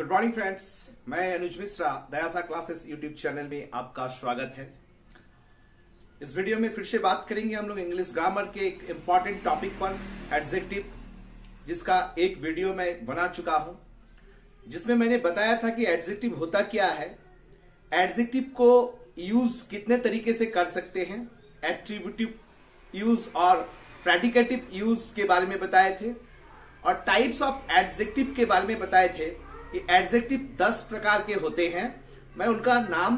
Good morning friends, मैं अनुज Mishra दयासा classes YouTube channel में आपका स्वागत है। इस वीडियो में फिर से बात करेंगे हम लोग इंग्लिश ग्रामर के एक इंपॉर्टेंट टॉपिक पर, एडजेक्टिव, जिसका एक वीडियो मैं बना चुका हूं, जिसमें मैंने बताया था कि एडजेक्टिव होता क्या है, एडजेक्टिव को यूज कितने तरीके से कर सकते हैं, एट्रीब्यूटिव यूज और प्रेडिकेटिव यूज के बारे में बताए थे, और टाइप्स ऑफ एडजेक्टिव के बारे में बताए थे कि एडजेक्टिव 10 प्रकार के होते हैं। मैं उनका नाम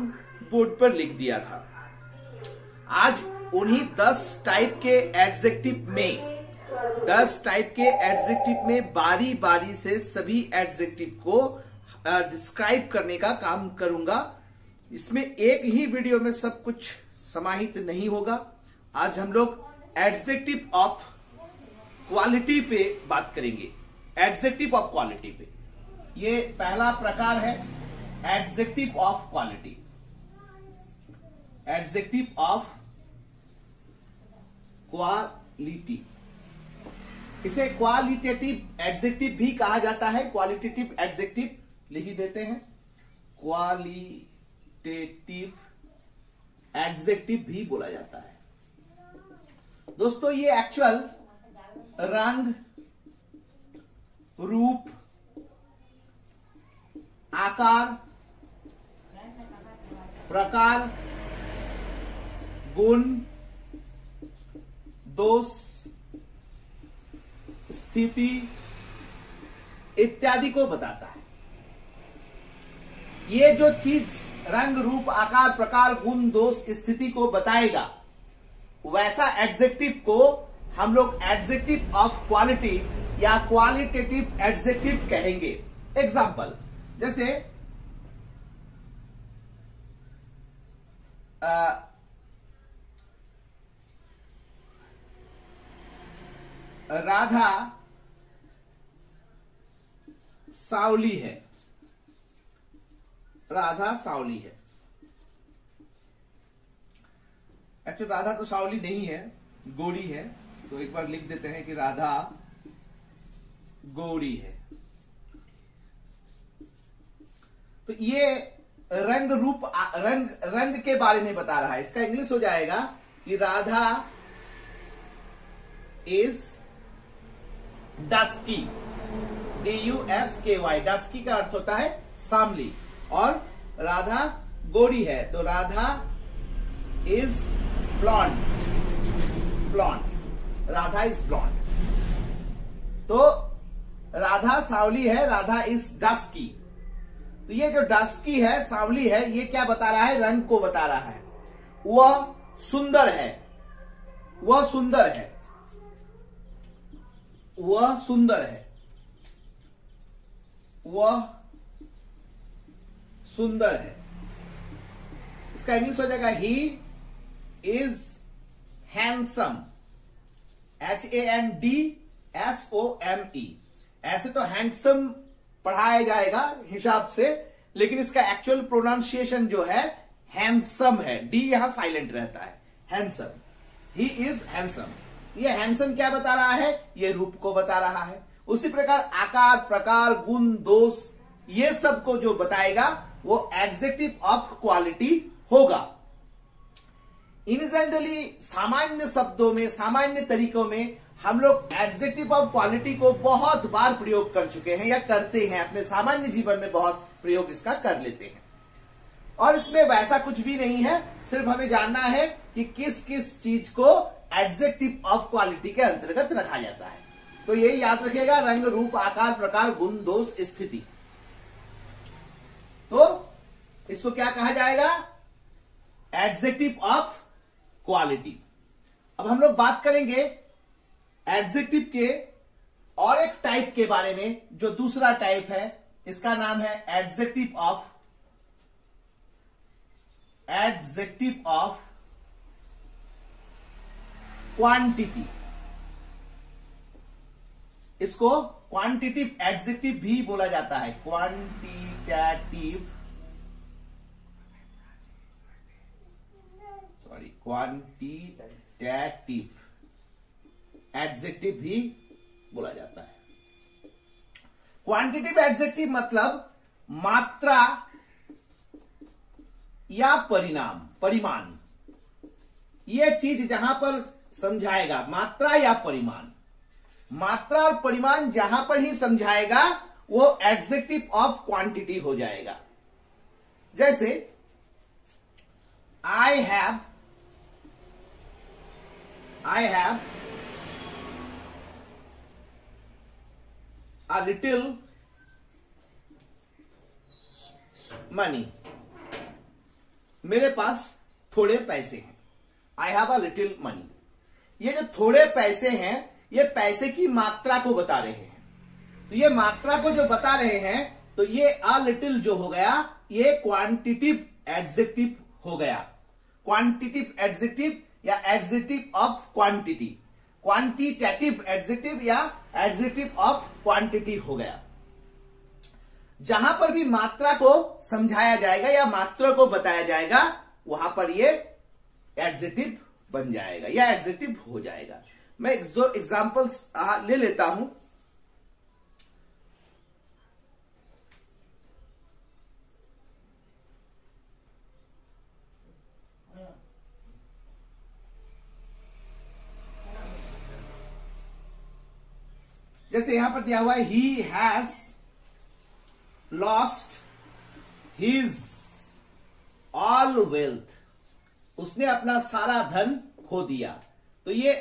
बोर्ड पर लिख दिया था। आज उन्हीं 10 टाइप के एडजेक्टिव में बारी बारी से सभी एडजेक्टिव को डिस्क्राइब करने का काम करूंगा। इसमें एक ही वीडियो में सब कुछ समाहित नहीं होगा। आज हम लोग एडजेक्टिव ऑफ क्वालिटी पे बात करेंगे। एडजेक्टिव ऑफ क्वालिटी पे ये पहला प्रकार है, adjective of quality. Adjective of quality, इसे क्वालिटेटिव एडजेक्टिव भी कहा जाता है। क्वालिटेटिव एडजेक्टिव लिख ही देते हैं, क्वालिटेटिव एडजेक्टिव भी बोला जाता है। दोस्तों, ये एक्चुअल रंग, रूप, आकार, प्रकार, गुण, दोष, स्थिति इत्यादि को बताता है। ये जो चीज रंग, रूप, आकार, प्रकार, गुण, दोष, स्थिति को बताएगा, वैसा एडजेक्टिव को हम लोग एडजेक्टिव ऑफ क्वालिटी या क्वालिटेटिव एडजेक्टिव कहेंगे। एग्जाम्पल, जैसे राधा सांवली है। राधा सांवली है। एक्चुअली राधा तो सांवली नहीं है, गोरी है। तो एक बार लिख देते हैं कि राधा गोरी है। तो ये रंग, रूप, रंग के बारे में बता रहा है। इसका इंग्लिश हो जाएगा कि Radha is dusky, DUSKY। Dusky का अर्थ होता है सांवली, और राधा गोरी है तो Radha is blonde. Radha is blonde. तो राधा सांवली है, राधा इज डस्की। तो ये जो डस्की है, सांवली है, ये क्या बता रहा है? रंग को बता रहा है। वह सुंदर है। वह सुंदर है। वह सुंदर है। वह सुंदर है। इसका इंग्लिश हो जाएगा ही इज हैंडसम। HANDSOME। ऐसे तो हैंडसम पढ़ाया जाएगा हिसाब से, लेकिन इसका एक्चुअल प्रोनाउंसिएशन जो है हैंडसम है। डी यहां साइलेंट रहता है। Handsome, he is handsome. ये हैंडसम क्या बता रहा है? ये रूप को बता रहा है। उसी प्रकार आकार, प्रकार, गुण, दोष, ये सब को जो बताएगा वो एडजेक्टिव ऑफ क्वालिटी होगा। इन जनरली सामान्य शब्दों में, सामान्य तरीकों में हम लोग एडजेक्टिव ऑफ क्वालिटी को बहुत बार प्रयोग कर चुके हैं या करते हैं। अपने सामान्य जीवन में बहुत प्रयोग इसका कर लेते हैं, और इसमें वैसा कुछ भी नहीं है। सिर्फ हमें जानना है कि किस किस चीज को एडजेक्टिव ऑफ क्वालिटी के अंतर्गत रखा जाता है। तो यही याद रखिएगा, रंग, रूप, आकार, प्रकार, गुण, दोष, स्थिति। तो इसको क्या कहा जाएगा? Adjective of quality. अब हम लोग बात करेंगे एडजेक्टिव के और एक टाइप के बारे में, जो दूसरा टाइप है। इसका नाम है एडजेक्टिव ऑफ क्वांटिटी। इसको क्वांटिटिव एडजेक्टिव भी बोला जाता है। क्वांटिटेटिव एडजेक्टिव भी बोला जाता है। क्वांटिटिव एडजेक्टिव मतलब मात्रा या परिमाण, ये चीज जहां पर समझाएगा, मात्रा या परिमाण, मात्रा और परिमाण जहां पर ही समझाएगा वो एडजेक्टिव ऑफ क्वांटिटी हो जाएगा। जैसे I have a little money, मेरे पास थोड़े पैसे हैं। I have a little money, ये जो थोड़े पैसे हैं ये पैसे की मात्रा को बता रहे हैं। तो ये मात्रा को जो बता रहे हैं तो ये a little जो हो गया ये क्वांटिटिव एडजेक्टिव हो गया। क्वांटिटिव एडजेक्टिव या adjective of quantity, quantitative adjective या एडजेक्टिव ऑफ क्वांटिटी हो गया। जहां पर भी मात्रा को समझाया जाएगा या मात्रा को बताया जाएगा वहां पर ये एडजेक्टिव बन जाएगा या एडजेक्टिव हो जाएगा। मैं जो एग्जांपल्स ले लेता हूं। जैसे यहां पर दिया हुआ है he has lost his all wealth, उसने अपना सारा धन खो दिया। तो ये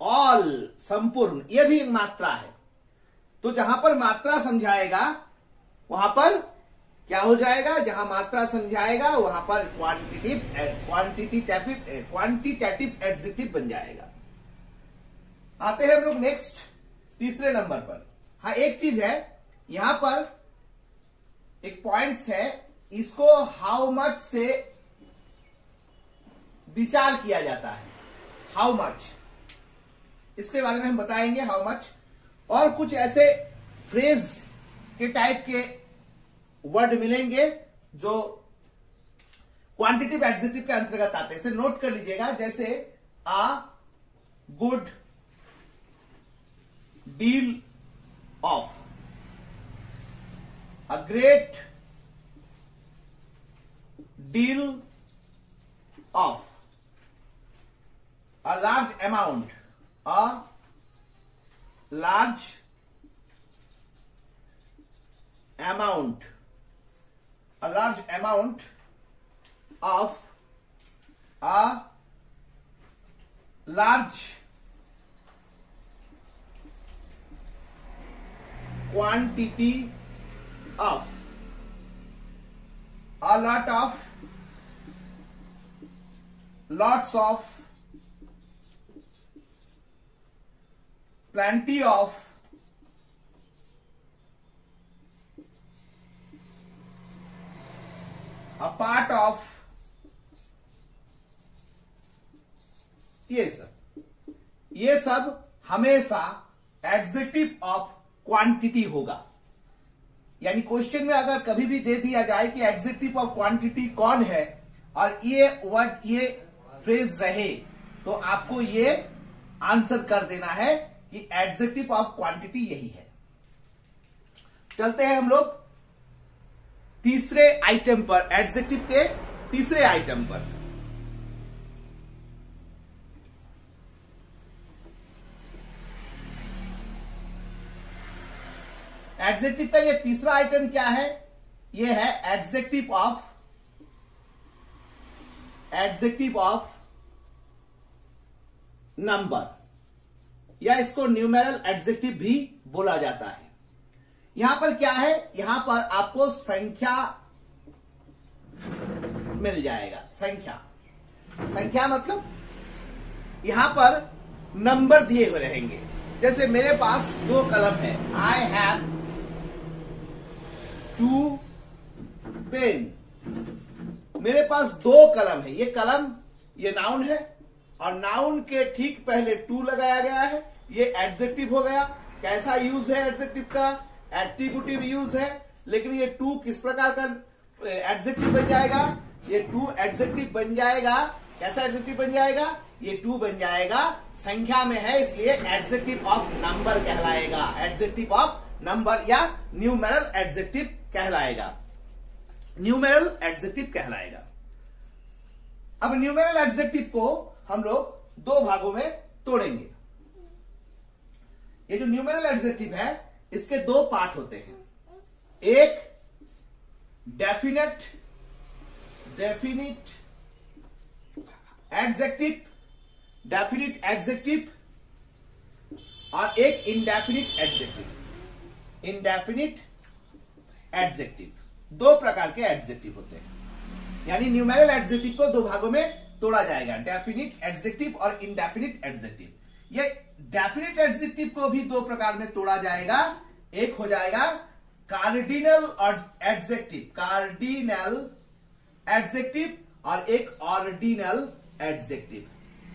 ऑल संपूर्ण ये भी एक मात्रा है। तो जहां पर मात्रा समझाएगा वहां पर क्या हो जाएगा, जहां मात्रा समझाएगा वहां पर क्वांटिटेटिव एडजेक्टिव बन जाएगा। आते हैं हम लोग नेक्स्ट तीसरे नंबर पर। हाँ, एक चीज है यहां पर एक पॉइंट्स है, इसको हाउ मच से विचार किया जाता है। हाउ मच, इसके बारे में हम बताएंगे हाउ मच। और कुछ ऐसे फ्रेज के टाइप के वर्ड मिलेंगे जो क्वांटिटिव एडजेक्टिव के अंतर्गत आते हैं, इसे नोट कर लीजिएगा। जैसे a good deal of, a great deal of, a large amount, a large amount, a large amount of, a large quantity of, a lot of, lots of, plenty of, a part of, ये सब हमेशा adjective of quantity होगा। यानी question में अगर कभी भी दे दिया जाए कि एडजेक्टिव ऑफ क्वांटिटी कौन है और ये वर्ड ये फ्रेज रहे तो आपको ये आंसर कर देना है कि एडजेक्टिव ऑफ क्वांटिटी यही है। चलते हैं हम लोग तीसरे आइटम पर, एडजेक्टिव के तीसरे आइटम पर। एडजेक्टिव का ये तीसरा आइटम क्या है, ये है एडजेक्टिव ऑफ नंबर, या इसको न्यूमेरल एडजेक्टिव भी बोला जाता है। यहां पर क्या है, यहां पर आपको संख्या मिल जाएगा। संख्या मतलब यहां पर नंबर दिए हुए रहेंगे। जैसे मेरे पास 2 कलम है, आई हैव 2 पेन, मेरे पास 2 कलम है। ये कलम ये नाउन है और नाउन के ठीक पहले 2 लगाया गया है, ये एडजेक्टिव हो गया। कैसा यूज है एडजेक्टिव का, एट्रीब्यूटिव यूज है। लेकिन ये 2 किस प्रकार का एडजेक्टिव बन जाएगा, ये 2 एडजेक्टिव बन जाएगा। कैसा एडजेक्टिव बन जाएगा, ये 2 बन जाएगा, संख्या में है इसलिए एडजेक्टिव ऑफ नंबर कहलाएगा। एडजेक्टिव ऑफ नंबर या न्यूमेरल एडजेक्टिव कहलाएगा, न्यूमेरल एडजेक्टिव कहलाएगा। अब न्यूमेरल एडजेक्टिव को हम लोग दो भागों में तोड़ेंगे। ये जो न्यूमेरल एडजेक्टिव है इसके दो पार्ट होते हैं, एक डेफिनेट एडजेक्टिव और एक इंडेफिनिट एडजेक्टिव। दो प्रकार के एडजेक्टिव होते हैं, यानी न्यूमेरल एडजेक्टिव को दो भागों में तोड़ा जाएगा, डेफिनिट एडजेक्टिव और इंडेफिनिट एडजेक्टिव। ये डेफिनिट एडजेक्टिव को भी दो प्रकार में तोड़ा जाएगा, एक हो जाएगा कार्डिनल एडजेक्टिव और एक ऑर्डिनल एडजेक्टिव।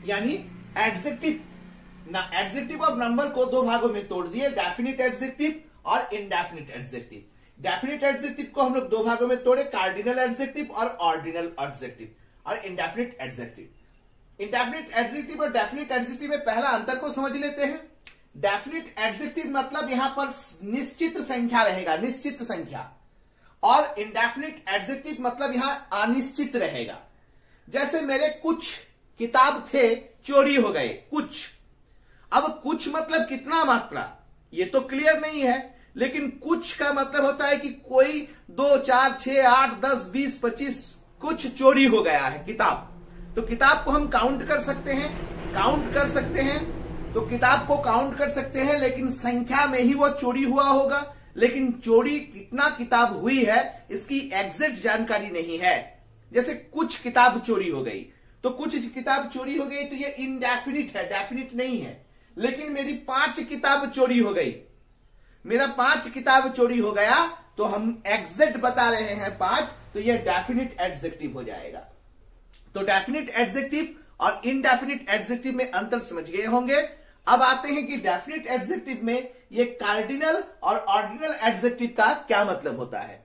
यानी एडजेक्टिव ऑफ नंबर को दो भागों में तोड़ दिए, डेफिनिट एडजेक्टिव और इंडेफिनिट एडजेक्टिव। डेफिनिट एडजेक्टिव को हम लोग दो भागों में तोड़े, कार्डिनल एडजेक्टिव और ऑर्डिनल एडजेक्टिव और इंडेफिनिट एडजेक्टिव। इंडेफिनिट एडजेक्टिव और डेफिनिट एडजेक्टिव में पहला अंतर को समझ लेते हैं। डेफिनिट एडजेक्टिव मतलब यहां पर निश्चित संख्या रहेगा, निश्चित संख्या, और इंडेफिनिट एडजेक्टिव मतलब यहां अनिश्चित रहेगा। जैसे मेरे कुछ किताब थे चोरी हो गए, कुछ। अब कुछ मतलब कितना मात्रा ये तो क्लियर नहीं है, लेकिन कुछ का मतलब होता है कि कोई 2, 4, 6, 8, 10, 20, 25 कुछ चोरी हो गया है किताब। तो किताब को हम काउंट कर सकते हैं, तो किताब को काउंट कर सकते हैं, लेकिन संख्या में ही वो चोरी हुआ होगा। लेकिन चोरी कितना किताब हुई है इसकी एग्जैक्ट जानकारी नहीं है। जैसे कुछ किताब चोरी हो गई, तो कुछ किताब चोरी हो गई तो ये इनडेफिनिट है, डेफिनिट नहीं है। लेकिन मेरी 5 किताब चोरी हो गई, मेरा 5 किताब चोरी हो गया, तो हम एग्जैक्ट बता रहे हैं 5, तो ये डेफिनिट एडजेक्टिव हो जाएगा। तो डेफिनिट एडजेक्टिव और इनडेफिनिट एडजेक्टिव में अंतर समझ गए होंगे। अब आते हैं कि डेफिनिट एडजेक्टिव में ये कार्डिनल और ऑर्डिनल एडजेक्टिव का क्या मतलब होता है।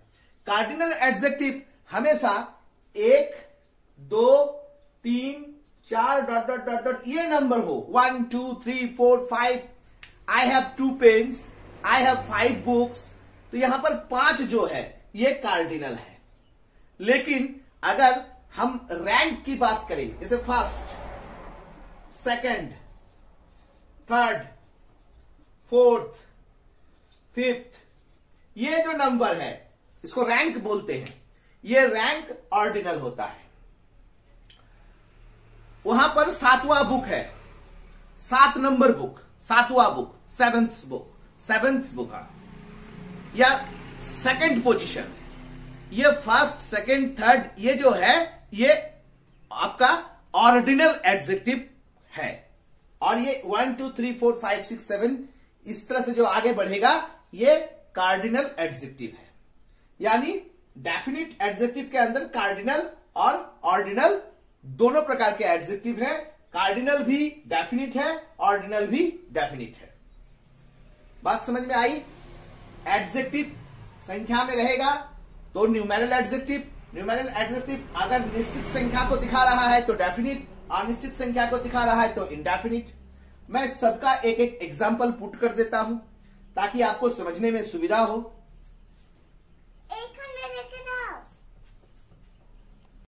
कार्डिनल एडजेक्टिव हमेशा 1, 2, 3, 4 ... ये नंबर हो, 1, 2, 3, 4, 5, I have 2 pens, I have 5 books, तो यहां पर 5 जो है ये कार्डिनल है। लेकिन अगर हम रैंक की बात करें, जैसे first, second, third, fourth, fifth, ये जो नंबर है इसको रैंक बोलते हैं, ये रैंक ऑर्डिनल होता है। वहां पर 7वां बुक है, 7 नंबर बुक, 7वां बुक, 7th बुक या सेकंड पोजीशन, ये फर्स्ट, सेकंड, थर्ड, ये जो है ये आपका ऑर्डिनल एडजेक्टिव है। और ये 1, 2, 3, 4, 5, 6, 7 इस तरह से जो आगे बढ़ेगा ये कार्डिनल एडजेक्टिव है। यानी डेफिनिट एडजेक्टिव के अंदर कार्डिनल और ऑर्डिनल दोनों प्रकार के एडजेक्टिव है। कार्डिनल भी डेफिनिट है, ऑर्डिनल भी डेफिनिट है। बात समझ में आई? एडजेक्टिव संख्या में रहेगा तो न्यूमेरल एडजेक्टिव अगर निश्चित संख्या को दिखा रहा है तो डेफिनिट, अनिश्चित संख्या को दिखा रहा है तो इंडेफिनिट। मैं सबका एक एक एग्जाम्पल पुट कर देता हूं ताकि आपको समझने में सुविधा हो।